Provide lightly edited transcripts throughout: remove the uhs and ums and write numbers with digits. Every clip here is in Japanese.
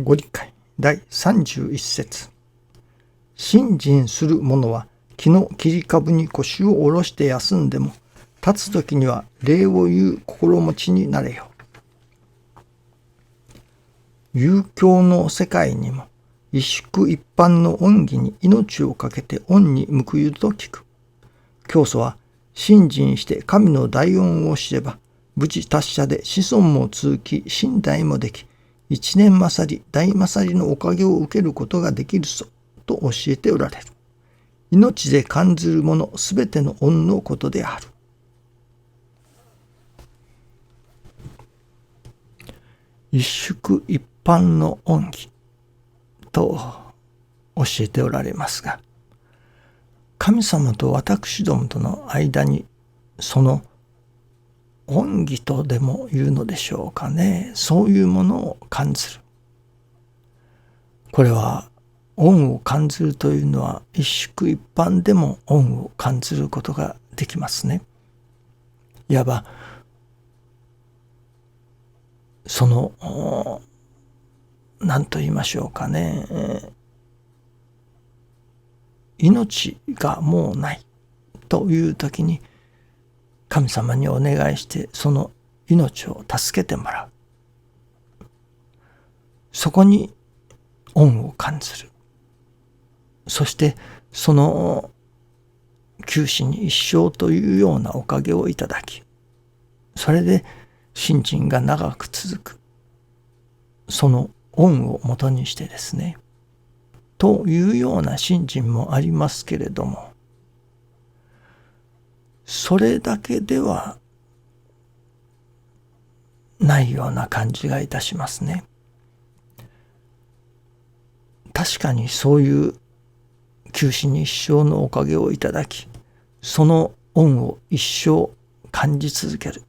ご理解第31節。信心する者は木の切り株に腰を下ろして休んでも、立つ時には礼を言う心持ちになれよ。遊興の世界にも一宿一般の恩義に命をかけて恩に報いると聞く。教祖は信心して神の大恩を知れば、無事達者で子孫も続き身代もでき、一年勝り大勝りのおかげを受けることができるぞと教えておられる。命で感ずるものすべての恩のことである。一宿一般の恩義と教えておられますが、神様と私どもとの間にその恩義とでも言うのでしょうかね、そういうものを感ずる。これは恩を感ずるというのは一宿一般でも恩を感ずることができますね。いわばその何と言いましょうかね、命がもうないという時に神様にお願いしてその命を助けてもらう。そこに恩を感ずる。そしてその九死に一生というようなおかげをいただき、それで信心が長く続く。その恩をもとにしてですね、というような信心もありますけれども、それだけではないような感じがいたしますね。確かにそういう九死に一生のおかげをいただき、その恩を一生感じ続ける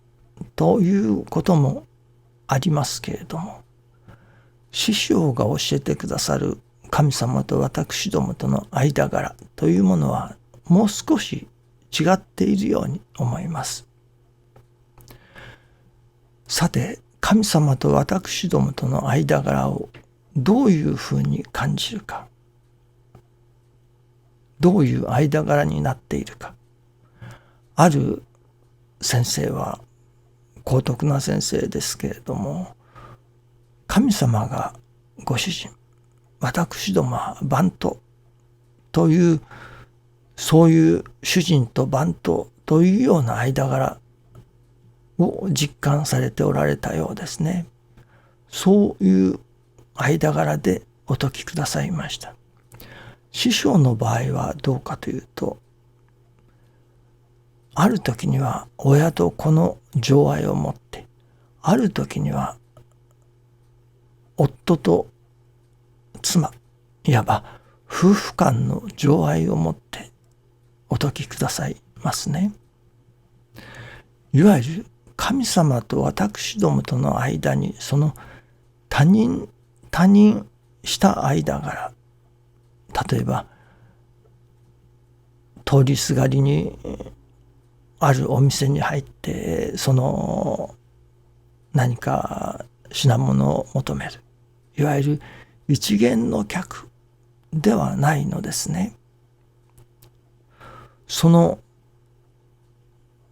ということもありますけれども、師匠が教えてくださる神様と私どもとの間柄というものはもう少し違っているように思います。さて、神様と私どもとの間柄をどういうふうに感じるか、どういう間柄になっているか。ある先生は高徳な先生ですけれども、神様がご主人、私どもは番頭という、そういう主人と番頭というような間柄を実感されておられたようですね。そういう間柄でお説きくださいました。師匠の場合はどうかというと、ある時には親と子の情愛を持って、ある時には夫と妻、いわば夫婦間の情愛を持ってお説きくださいますね。いわゆる神様と私どもとの間にその他人した間柄、例えば通りすがりにあるお店に入ってその何か品物を求める、いわゆる一見の客ではないのですね。その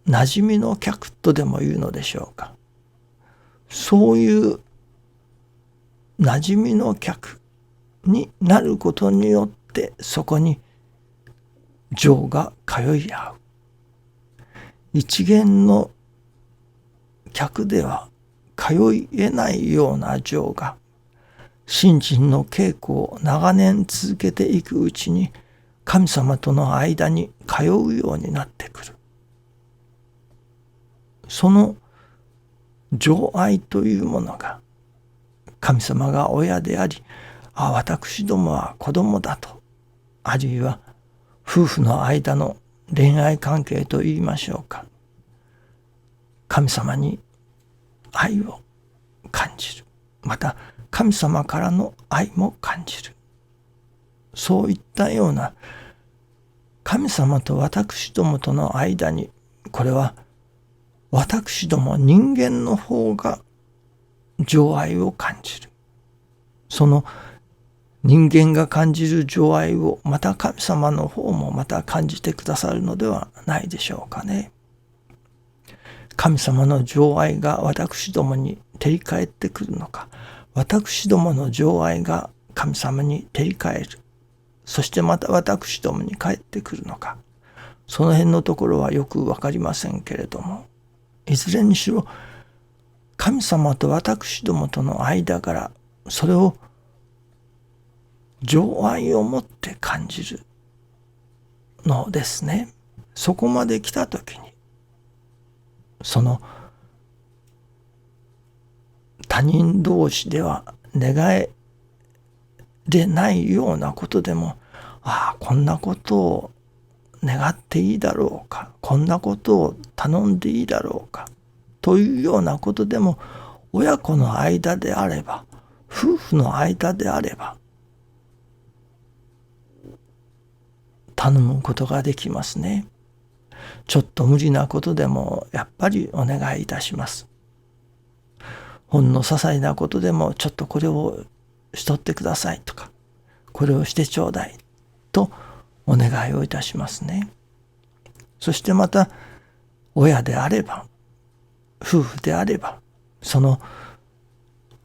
馴染みの客とでも言うのでしょうか。そういう馴染みの客になることによってそこに情が通い合う。一見の客では通い得ないような情が信心の稽古を長年続けていくうちに神様との間に通うようになってくる。その情愛というものが神様が親であり、私どもは子供だと、あるいは夫婦の間の恋愛関係と言いましょうか、神様に愛を感じる、また神様からの愛も感じる。そういったような神様と私どもとの間に、これは私ども人間の方が情愛を感じる。その人間が感じる情愛をまた神様の方もまた感じてくださるのではないでしょうかね。神様の情愛が私どもに照り返ってくるのか、私どもの情愛が神様に照り返る、そしてまた私どもに返ってくるのか、その辺のところはよくわかりませんけれども、いずれにしろ神様と私どもとの間から、それを情愛を持って感じるのですね。そこまで来たときに、その他人同士では願えでないようなことでも、こんなことを願っていいだろうか、こんなことを頼んでいいだろうかというようなことでも、親子の間であれば、夫婦の間であれば頼むことができますね。ちょっと無理なことでもやっぱりお願いいたします。ほんの些細なことでも、ちょっとこれをしとってくださいとか、これをしてちょうだいとお願いをいたしますね。そしてまた親であれば夫婦であれば、その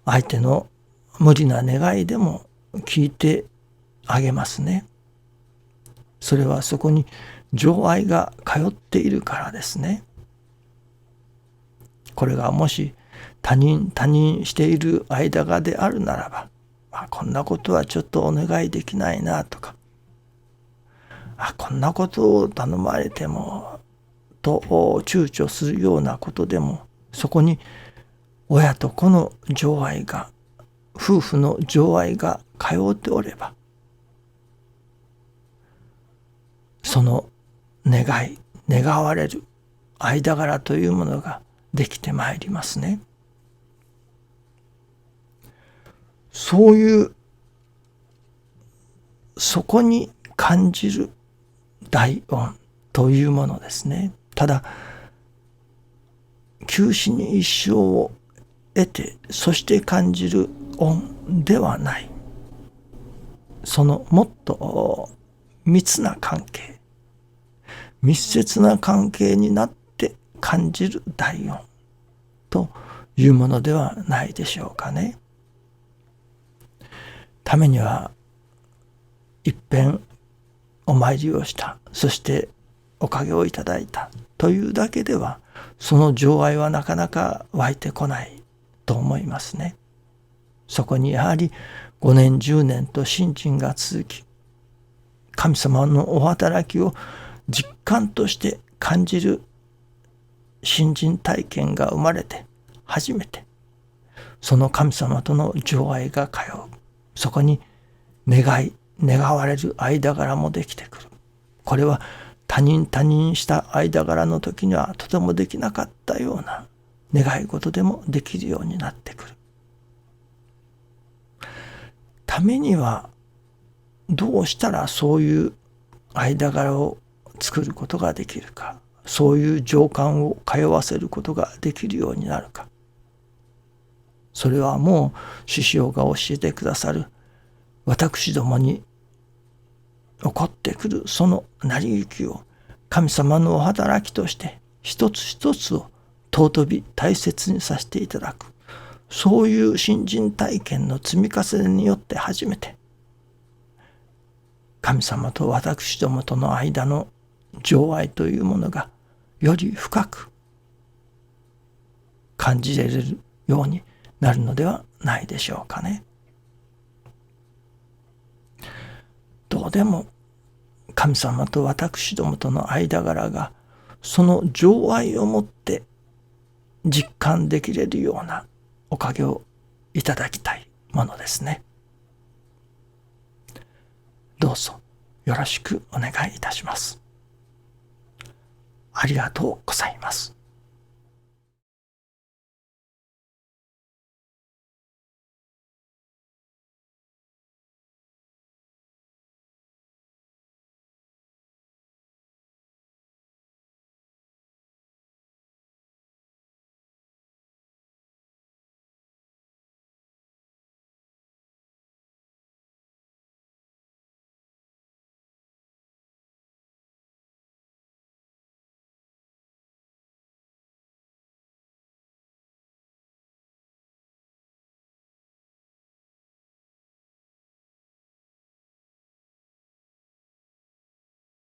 相手の無理な願いでも聞いてあげますね。それはそこに情愛が通っているからですね。これがもし他人している間がであるならば、こんなことはちょっとお願いできないなとか、こんなことを頼まれてもと躊躇するようなことでも、そこに親と子の情愛が、夫婦の情愛が通っておれば、その願われる間柄というものができてまいりますね。そういうそこに感じる大恩というものですね。ただ九死に一生を得て、そして感じる恩ではない。そのもっと密な関係、密接な関係になって感じる大恩というものではないでしょうかね。ためには一遍お参りをした、そしておかげをいただいたというだけでは、その情愛はなかなか湧いてこないと思いますね。そこにやはり5年10年と信心が続き、神様のお働きを実感として感じる信心体験が生まれて初めて、その神様との情愛が通う。そこに願われる間柄もできてくる。これは他人した間柄の時にはとてもできなかったような願い事でもできるようになってくる。ためにはどうしたらそういう間柄を作ることができるか、そういう情感を通わせることができるようになるか。それはもう師匠が教えてくださる私どもに起こってくるその成り行きを神様のお働きとして一つ一つを尊び大切にさせていただく、そういう信心体験の積み重ねによって初めて神様と私どもとの間の情愛というものがより深く感じられるようになるのではないでしょうかね。どうでも神様と私どもとの間柄がその情愛をもって実感できれるようなおかげをいただきたいものですね。どうぞよろしくお願いいたします。ありがとうございます。